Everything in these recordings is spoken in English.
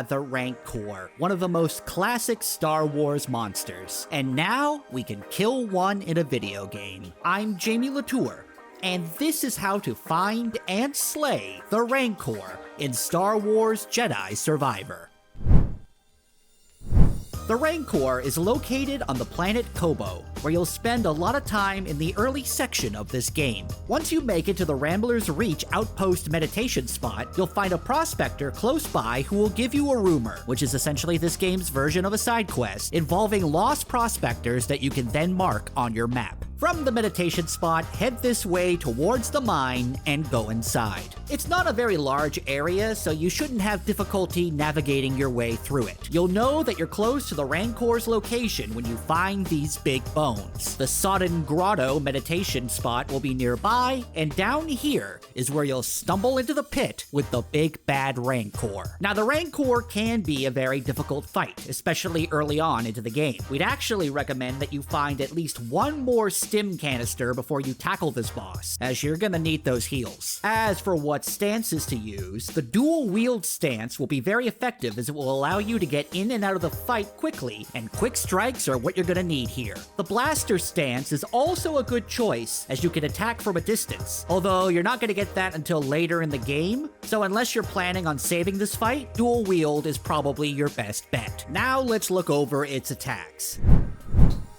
the Rancor, one of the most classic Star Wars monsters. And now, we can kill one in a video game. I'm Jamie Latour, and this is how to find and slay the Rancor in Star Wars Jedi Survivor. The Rancor is located on the planet Kobo, where you'll spend a lot of time in the early section of this game. Once you make it to the Rambler's Reach outpost meditation spot, you'll find a prospector close by who will give you a rumor, which is essentially this game's version of a side quest, involving lost prospectors that you can then mark on your map. From the meditation spot, head this way towards the mine and go inside. It's not a very large area, so you shouldn't have difficulty navigating your way through it. You'll know that you're close to the Rancor's location when you find these big bones. The Sodden Grotto meditation spot will be nearby, and down here is where you'll stumble into the pit with the big bad Rancor. Now, the Rancor can be a very difficult fight, especially early on into the game. We'd actually recommend that you find at least one more stim canister before you tackle this boss, as you're gonna need those heals. As for what stances to use, the dual wield stance will be very effective as it will allow you to get in and out of the fight quickly, and quick strikes are what you're gonna need here. The blaster stance is also a good choice, as you can attack from a distance, although you're not gonna get that until later in the game, so unless you're planning on saving this fight, dual wield is probably your best bet. Now let's look over its attacks.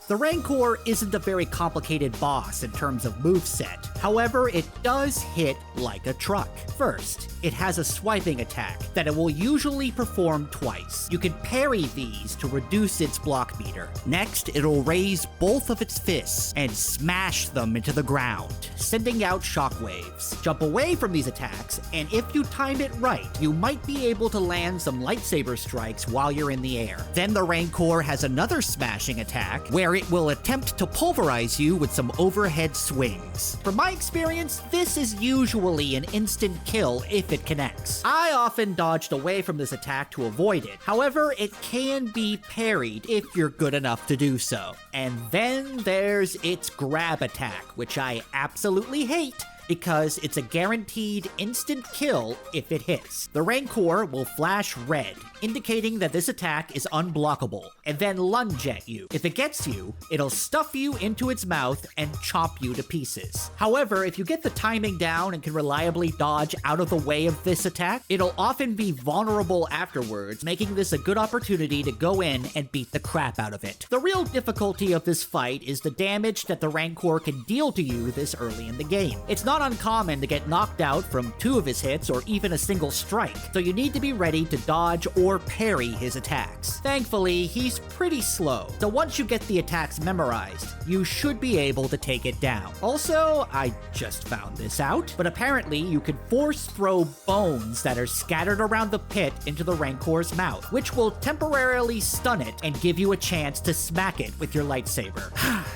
The Rancor isn't a very complicated boss in terms of moveset. However, it does hit like a truck. First, it has a swiping attack that it will usually perform twice. You can parry these to reduce its block meter. Next, it'll raise both of its fists and smash them into the ground, sending out shockwaves. Jump away from these attacks, and if you time it right, you might be able to land some lightsaber strikes while you're in the air. Then the Rancor has another smashing attack, where it will attempt to pulverize you with some overhead swings. From my experience, this is usually an instant kill if it connects. I often dodged away from this attack to avoid it. However, it can be parried if you're good enough to do so. And then there's its grab attack, which I absolutely hate, because it's a guaranteed instant kill if it hits. The Rancor will flash red, indicating that this attack is unblockable, and then lunge at you. If it gets you, it'll stuff you into its mouth and chop you to pieces. However, if you get the timing down and can reliably dodge out of the way of this attack, it'll often be vulnerable afterwards, making this a good opportunity to go in and beat the crap out of it. The real difficulty of this fight is the damage that the Rancor can deal to you this early in the game. It's not uncommon to get knocked out from 2 of his hits or even a single strike, so you need to be ready to dodge or parry his attacks. Thankfully, he's pretty slow, so once you get the attacks memorized, you should be able to take it down. Also, I just found this out, but apparently you can force throw bones that are scattered around the pit into the Rancor's mouth, which will temporarily stun it and give you a chance to smack it with your lightsaber.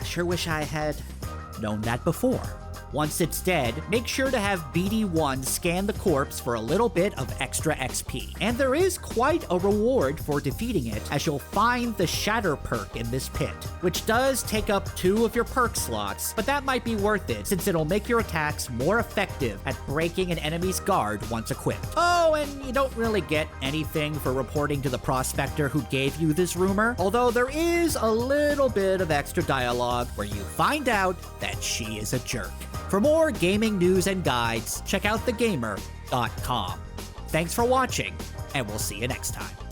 Sure wish I had known that before. Once it's dead, make sure to have BD1 scan the corpse for a little bit of extra XP. And there is quite a reward for defeating it, as you'll find the Shatter perk in this pit, which does take up 2 of your perk slots, but that might be worth it since it'll make your attacks more effective at breaking an enemy's guard once equipped. Oh, and you don't really get anything for reporting to the prospector who gave you this rumor, although there is a little bit of extra dialogue where you find out that she is a jerk. For more gaming news and guides, check out thegamer.com. Thanks for watching, and we'll see you next time.